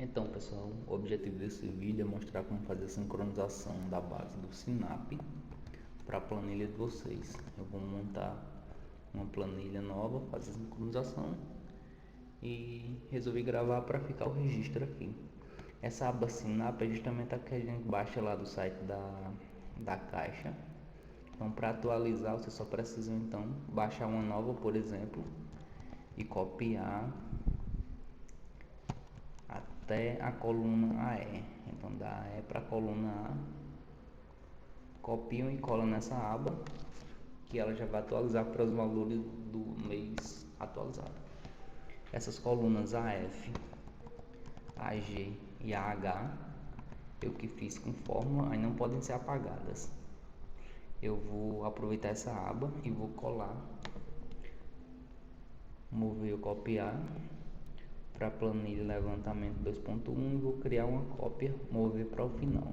Então, pessoal, o objetivo desse vídeo é mostrar como fazer a sincronização da base do Sinap para a planilha de vocês. Eu vou montar uma planilha nova, fazer a sincronização e resolvi gravar para ficar o registro aqui. Essa aba Sinap é justamente a que a gente baixa lá do site da Caixa. Então, para atualizar, você só precisa então baixar uma nova, por exemplo, e copiar até a coluna AE. Então da AE para a coluna A, copiam e colam nessa aba, que ela já vai atualizar para os valores do mês atualizado. Essas colunas AF, AG e AH, eu que fiz com fórmula, aí não podem ser apagadas. Eu vou aproveitar essa aba e vou colar, mover ou copiar para a planilha levantamento 2.1 e vou criar uma cópia, mover para o final.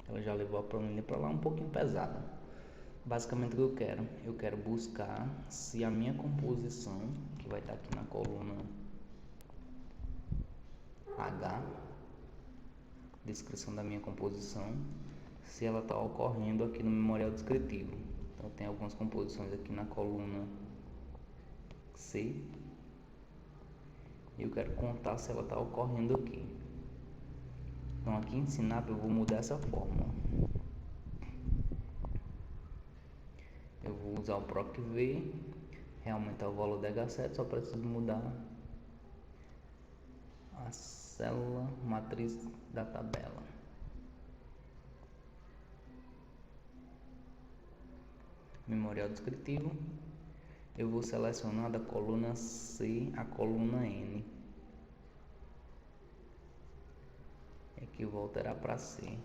Ela já levou a planilha para lá um pouquinho pesada. Basicamente o que eu quero buscar se a minha composição, que vai estar aqui na coluna H, descrição da minha composição, se ela está ocorrendo aqui no memorial descritivo. Então tem algumas composições aqui na coluna C e eu quero contar se ela está ocorrendo aqui. Então aqui em Sinap eu vou mudar essa fórmula. Eu vou usar o PROC-V, aumentar o valor da H7, só preciso mudar a célula matriz da tabela. Memorial descritivo, eu vou selecionar da coluna C a coluna N. Aqui voltará para C.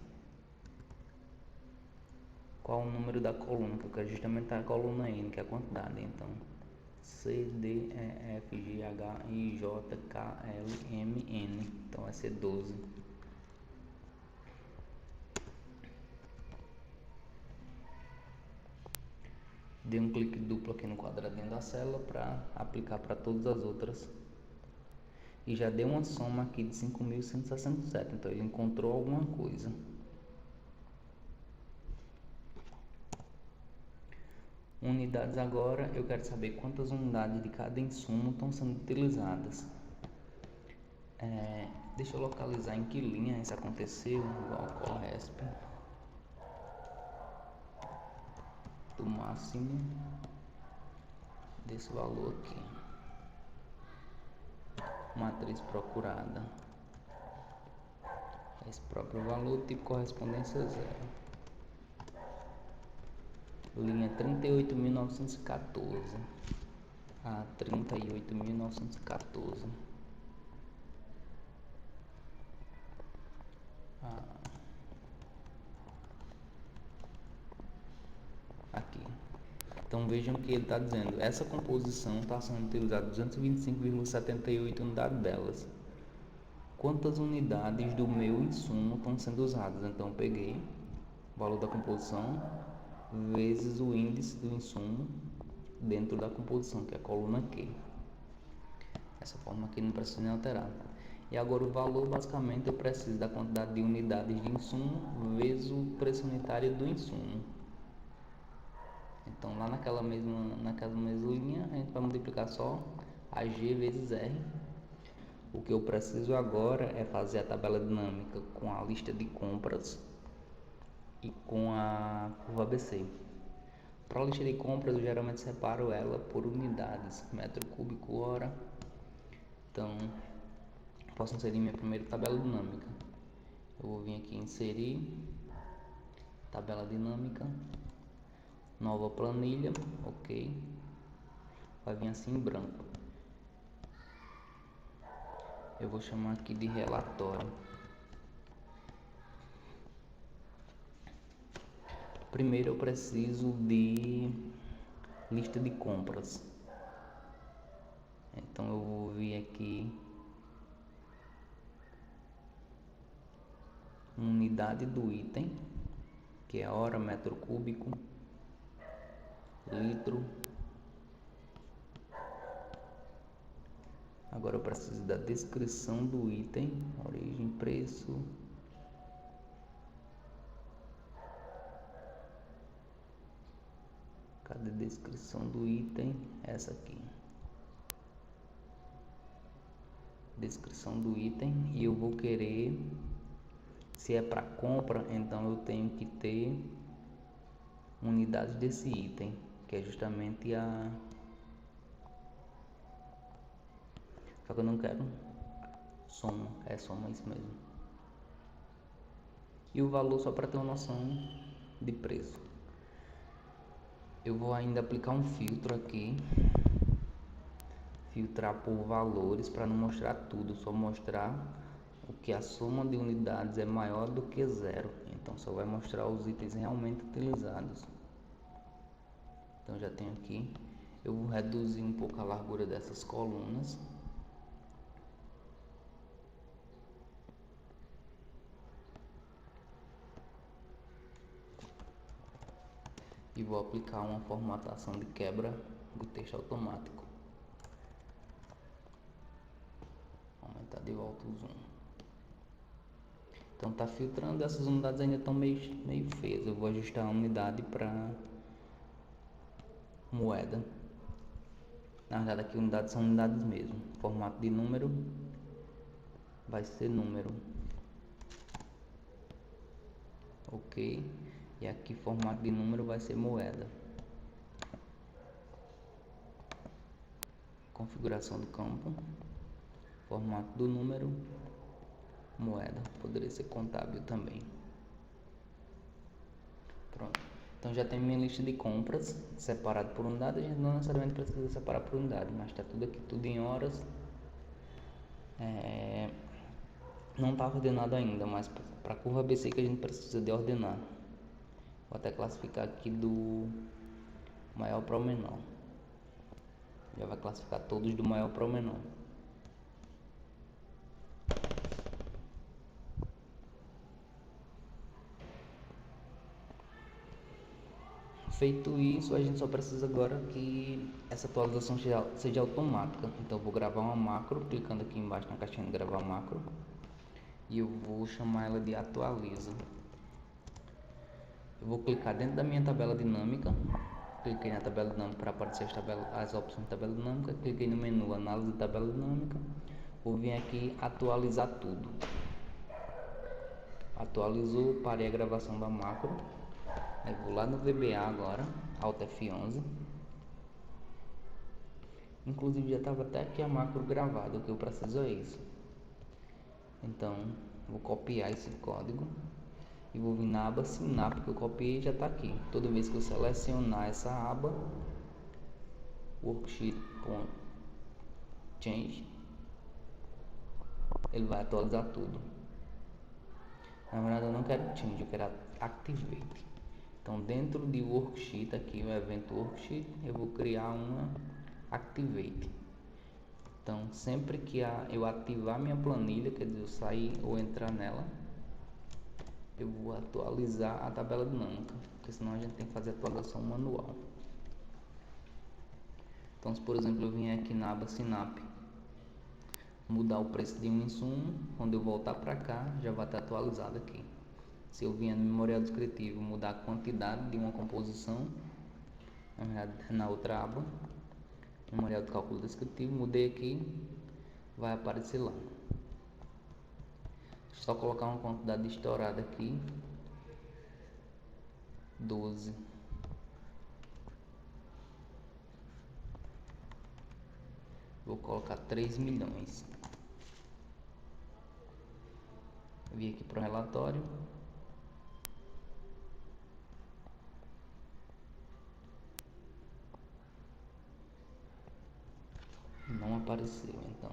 Qual o número da coluna? Que eu quero justamente a coluna N, que é a quantidade. Então, C, D, E, F, G, H, I, J, K, L, M, N. Então vai ser 12. Dei um clique duplo aqui no quadradinho da célula para aplicar para todas as outras. E já deu uma soma aqui de 5.167. Então ele encontrou alguma coisa. Unidades agora, eu quero saber quantas unidades de cada insumo estão sendo utilizadas. Deixa eu localizar em que linha isso aconteceu. Igual CORRESP do máximo desse valor aqui. Matriz procurada, esse próprio valor, tipo correspondência 0. Linha 38.914 a 38.914. Aqui. Então vejam que ele está dizendo, essa composição está sendo utilizada 225,78 unidades delas. Quantas unidades do meu insumo estão sendo usadas? Então eu peguei o valor da composição vezes o índice do insumo dentro da composição, que é a coluna Q. Essa forma aqui não precisa nem alterar. E agora o valor, basicamente, eu preciso da quantidade de unidades de insumo vezes o preço unitário do insumo. Então lá naquela mesma linha, a gente vai multiplicar só AG vezes R. O que eu preciso agora é fazer a tabela dinâmica com a lista de compras e com a curva ABC. Para a lista de compras, eu geralmente separo ela por unidades, metro cúbico hora. Então, posso inserir minha primeira tabela dinâmica. Eu vou vir aqui em inserir tabela dinâmica, nova planilha, ok. Vai vir assim em branco. Eu vou chamar aqui de relatório. Primeiro eu preciso de lista de compras. Então eu vou vir aqui unidade do item, que é hora, metro cúbico, litro, Agora eu preciso da descrição do item, origem, preço. Cadê a descrição do item? Essa aqui. Descrição do item. E eu vou querer, se é para compra, então eu tenho que ter unidades desse item, que é justamente a... Só que eu não quero soma, é soma, isso mesmo. E o valor só para ter uma noção de preço. Eu vou ainda aplicar um filtro aqui, filtrar por valores, para não mostrar tudo, só mostrar o que a soma de unidades é maior do que zero. Então só vai mostrar os itens realmente utilizados. Então já tenho aqui, eu vou reduzir um pouco a largura dessas colunas. E vou aplicar uma formatação de quebra do texto automático. Aumentar de volta o zoom. Então tá filtrando, essas unidades ainda estão meio feias. Eu vou ajustar a unidade para moeda. Na verdade aqui unidades são unidades mesmo. Formato de número vai ser número. Ok. E aqui formato de número vai ser moeda. Configuração do campo. Formato do número, moeda. Poderia ser contábil também. Pronto. Então já tem minha lista de compras separado por unidade. A gente não necessariamente precisa separar por unidade, mas está tudo aqui, tudo em horas. Não está ordenado ainda, mas para a curva ABC que a gente precisa de ordenar. Vou até classificar aqui do maior para o menor. Já vai classificar todos do maior para o menor. Feito isso, a gente só precisa agora que essa atualização seja automática. Então eu vou gravar uma macro, clicando aqui embaixo na caixinha de gravar macro. E eu vou chamar ela de atualiza. Eu vou clicar dentro da minha tabela dinâmica. Cliquei na tabela dinâmica para aparecer as opções de tabela dinâmica. Cliquei no menu análise de tabela dinâmica. Vou vir aqui atualizar tudo. Atualizou, parei a gravação da macro. Aí vou lá no VBA agora, Alt F11. Inclusive já estava até aqui a macro gravada, o que eu preciso é isso. Então vou copiar esse código e vou vir na aba Sinap que eu copiei, já está aqui. Toda vez que eu selecionar essa aba, worksheet.change, ele vai atualizar tudo. Na verdade eu não quero change, eu quero activate. Então dentro de worksheet, aqui o evento worksheet, eu vou criar uma activate. Então sempre que eu ativar minha planilha, quer dizer, eu sair ou entrar nela, eu vou atualizar a tabela dinâmica, porque senão a gente tem que fazer a atualização manual. Então se por exemplo eu vier aqui na aba Sinap, mudar o preço de um insumo, quando eu voltar para cá já vai estar atualizado aqui. Se eu vier no memorial descritivo, mudar a quantidade de uma composição, na outra aba, memorial de cálculo descritivo, mudei aqui, vai aparecer lá. Só colocar uma quantidade estourada aqui, 12. Vou colocar 3 milhões. Vim aqui para o relatório. Não apareceu, então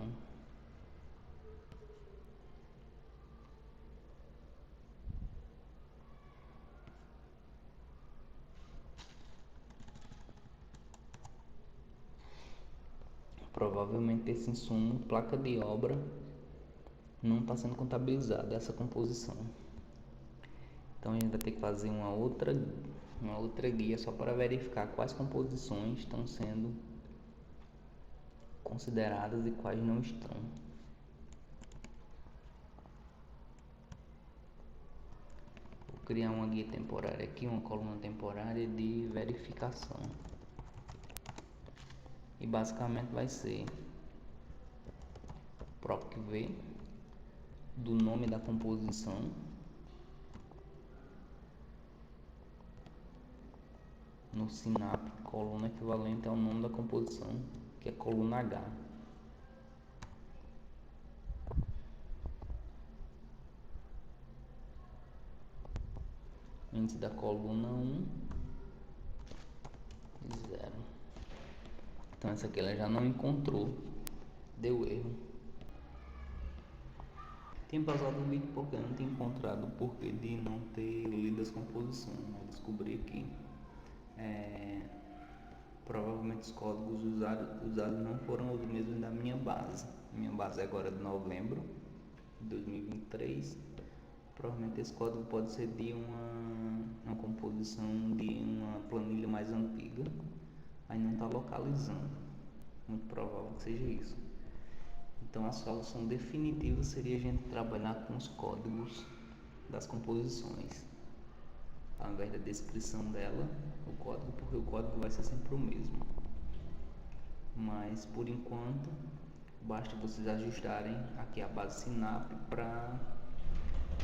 provavelmente esse insumo, placa de obra, não está sendo contabilizado essa composição. Então a gente vai ter que fazer uma outra guia só para verificar quais composições estão sendo consideradas e quais não estão. Vou criar uma guia temporária aqui, uma coluna temporária de verificação. E basicamente vai ser PROC-V do nome da composição, no SINAP, coluna equivalente ao nome da composição, que é coluna H. Índice da coluna 1 e 0. Então essa aqui ela já não encontrou, deu erro. Tinha pausado o vídeo porque eu não tinha encontrado o porquê de não ter lido as composições. Eu descobri que provavelmente os códigos usados não foram os mesmos da minha base. Minha base é agora de novembro de 2023. Provavelmente esse código pode ser de uma composição de uma planilha mais antiga, aí não está localizando. Muito provável que seja isso. Então a solução definitiva seria a gente trabalhar com os códigos das composições, ao invés da descrição dela, o código, porque o código vai ser sempre o mesmo. Mas por enquanto basta vocês ajustarem aqui a base SINAP para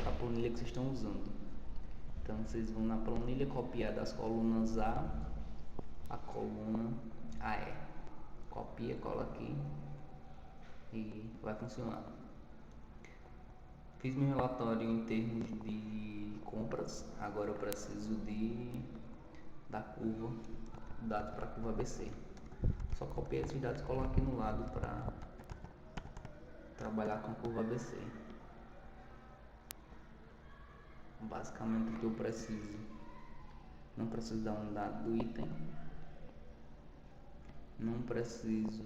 a planilha que vocês estão usando. Então vocês vão na planilha copiar das colunas a coluna AE, copia, cola aqui e vai funcionar. Fiz meu relatório em termos de compras, agora eu preciso da curva, dados para a curva ABC. Só copiei esses dados e coloco aqui no lado para trabalhar com a curva ABC. Basicamente o que eu preciso, não preciso da unidade do item, não preciso,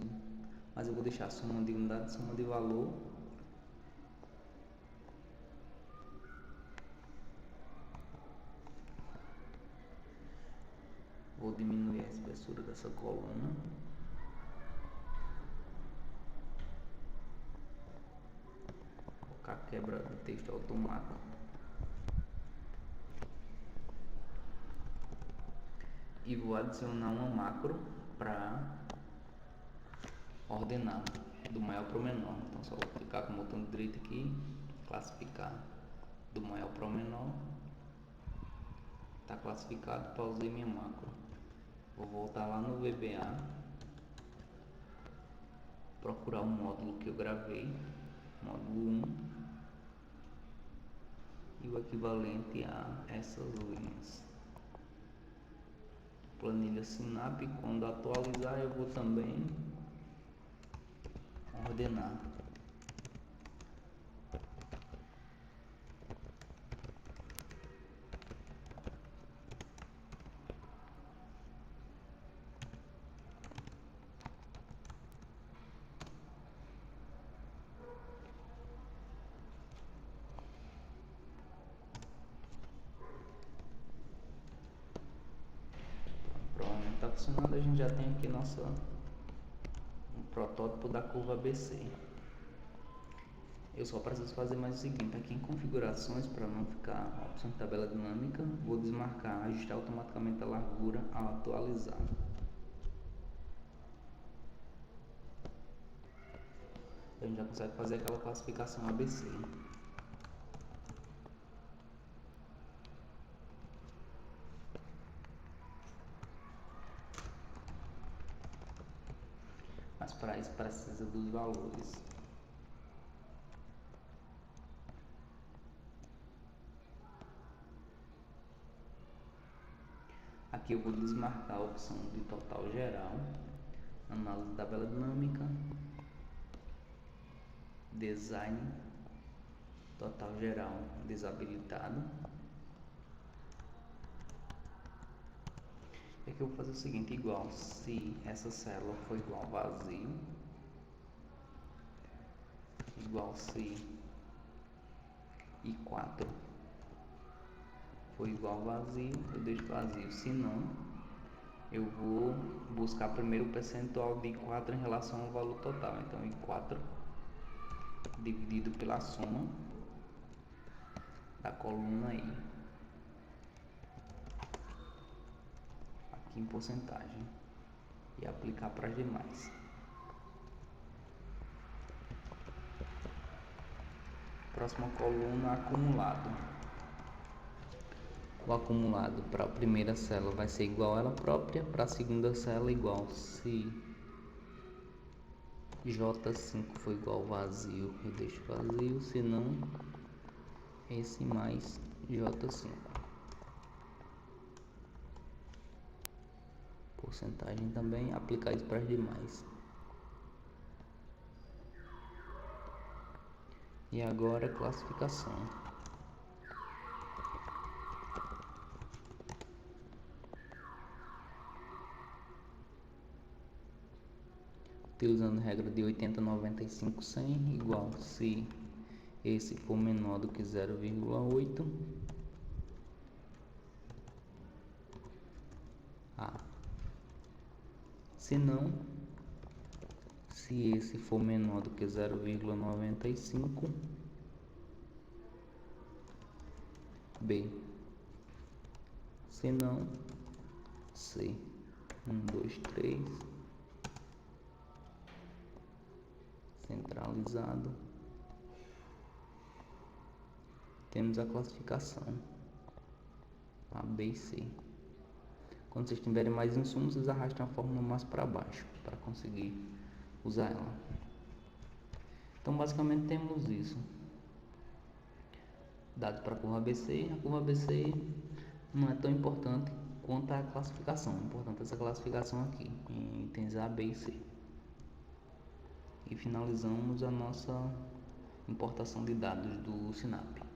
mas eu vou deixar soma de unidade, soma de valor, vou diminuir a espessura dessa coluna, vou colocar quebra de texto automático. E vou adicionar uma macro para ordenar do maior para o menor. Então só vou clicar com o botão direito aqui, classificar do maior para o menor. Está classificado, pausei minha macro. Vou voltar lá no VBA, procurar o módulo que eu gravei, módulo 1, e o equivalente a essas linhas. Planilha SINAP, quando atualizar eu vou também ordenar. Pronto, está funcionando. A gente já tem aqui um protótipo da curva ABC. Eu só preciso fazer mais o seguinte, aqui em configurações, para não ficar a opção de tabela dinâmica, vou desmarcar, ajustar automaticamente a largura ao atualizar. A gente já consegue fazer aquela classificação ABC. Mas para isso precisa dos valores. Aqui eu vou desmarcar a opção de total geral, análise de tabela dinâmica, design, total geral desabilitado. E aqui eu vou fazer o seguinte, igual se essa célula for igual vazio, igual se I4 for igual vazio, eu deixo vazio, se não, eu vou buscar primeiro o percentual de I4 em relação ao valor total. Então, I4 dividido pela soma da coluna aí, aqui em porcentagem, e aplicar para as demais. Próxima coluna, acumulado. O acumulado para a primeira célula vai ser igual a ela própria, para a segunda célula igual se J5 for igual ao vazio, eu deixo vazio, se não, esse mais J5. Porcentagem também, aplicar isso para as demais. E agora classificação. Utilizando a regra de 80, 95, 100, igual se esse for menor do que 0,8, A. Se não, se esse for menor do que 0,95, B. Se não, C. 1, 2, 3. Centralizado. Temos a classificação A, B e C. Quando vocês tiverem mais insumos, vocês arrastam a fórmula mais para baixo para conseguir usar ela. Então, basicamente, temos isso. Dados para a curva ABC. A curva ABC não é tão importante quanto a classificação. É importante essa classificação aqui, em itens A, B e C. E finalizamos a nossa importação de dados do Sinap.